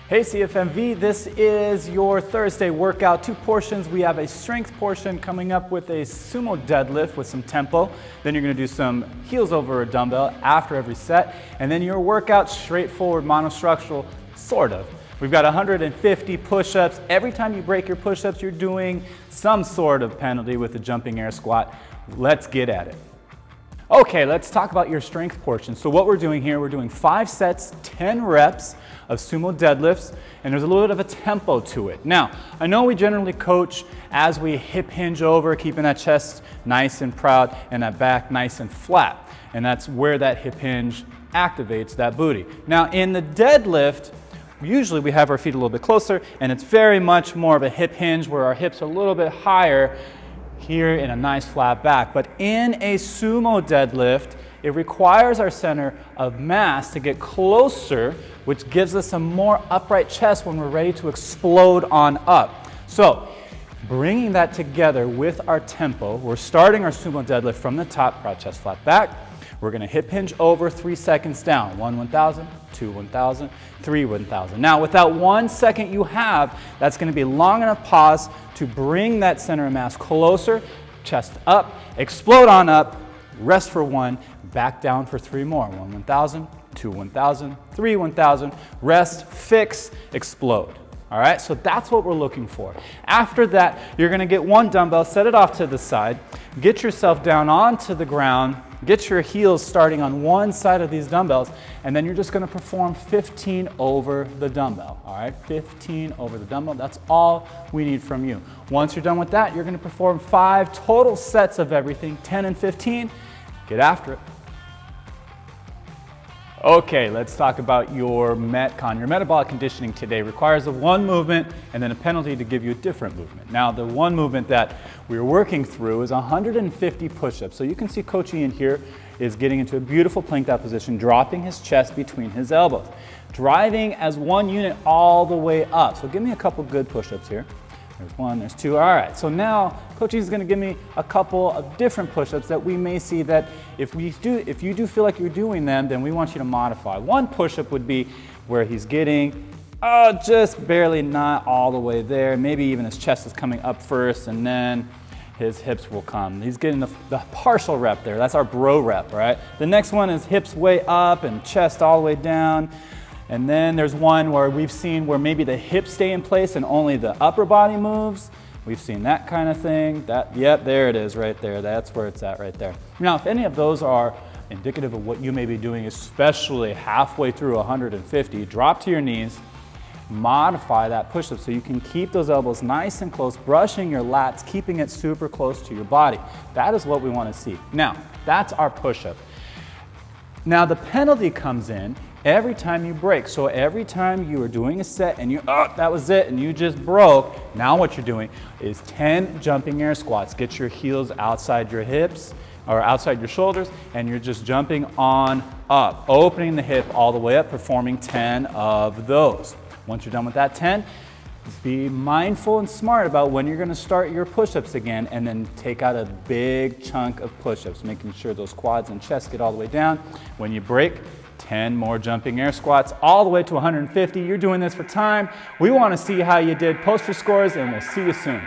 Hey CFMV, this is your Thursday workout. Two portions. We have a strength portion coming up with a sumo deadlift with some tempo. Then you're going to do some heels over a dumbbell after every set. And then your workout, straightforward monostructural, sort of. We've got 150 push-ups. Every time you break your push-ups, you're doing some sort of penalty with the jumping air squat. Let's get at it. Okay, let's talk about your strength portion. So what we're doing here, we're doing 5 sets, 10 reps of sumo deadlifts, and there's a little bit of a tempo to it. Now, I know we generally coach as we hip hinge over, keeping that chest nice and proud and that back nice and flat. And that's where that hip hinge activates that booty. Now, in the deadlift, usually we have our feet a little bit closer, and it's very much more of a hip hinge where our hips are a little bit higher here in a nice flat back. But in a sumo deadlift, it requires our center of mass to get closer, which gives us a more upright chest when we're ready to explode on up. So, bringing that together with our tempo, we're starting our sumo deadlift from the top, proud chest, flat back. We're going to hip hinge over, 3 seconds down. 1, 1,000, 2, 1,000, 3, 1,000. Now, with that 1 second you have, that's going to be long enough pause to bring that center of mass closer, chest up, explode on up, rest for 1, back down for 3 more. 1, 1,000, 2, 1,000, 3, 1,000, rest, fix, explode. All right, so that's what we're looking for. After that, you're going to get one dumbbell, set it off to the side, get yourself down onto the ground, get your heels starting on one side of these dumbbells, and then you're just going to perform 15 over the dumbbell. All right, 15 over the dumbbell. That's all we need from you. Once you're done with that, you're going to perform 5 total sets of everything, 10 and 15. Get after it. Okay, let's talk about your Metcon. Your metabolic conditioning today requires one movement and then a penalty to give you a different movement. Now, the one movement that we're working through is 150 push-ups. So you can see Coach Ian here is getting into a beautiful planked out position, dropping his chest between his elbows, driving as one unit all the way up. So give me a couple good push-ups here. There's 1, there's 2. All right, so now Coach is going to give me a couple of different push-ups that we may see that if you do feel like you're doing them, then we want you to modify. One push-up would be where he's getting just barely not all the way there. Maybe even his chest is coming up first, and then his hips will come. He's getting the partial rep there. That's our bro rep, right? The next one is hips way up and chest all the way down. And then there's one where we've seen where maybe the hips stay in place and only the upper body moves. We've seen that kind of thing. Yep, there it is right there. That's where it's at right there. Now, if any of those are indicative of what you may be doing, especially halfway through 150, drop to your knees, modify that push-up so you can keep those elbows nice and close, brushing your lats, keeping it super close to your body. That is what we want to see. Now, that's our push-up. Now, the penalty comes in every time you break. So every time you are doing a set and that was it, and you just broke, now what you're doing is 10 jumping air squats. Get your heels outside your hips or outside your shoulders, and you're just jumping on up, opening the hip all the way up, performing 10 of those. Once you're done with that 10, be mindful and smart about when you're going to start your push-ups again, and then take out a big chunk of push-ups, making sure those quads and chest get all the way down. When you break, 10 more jumping air squats all the way to 150. You're doing this for time. We want to see how you did. Post your scores, and we'll see you soon.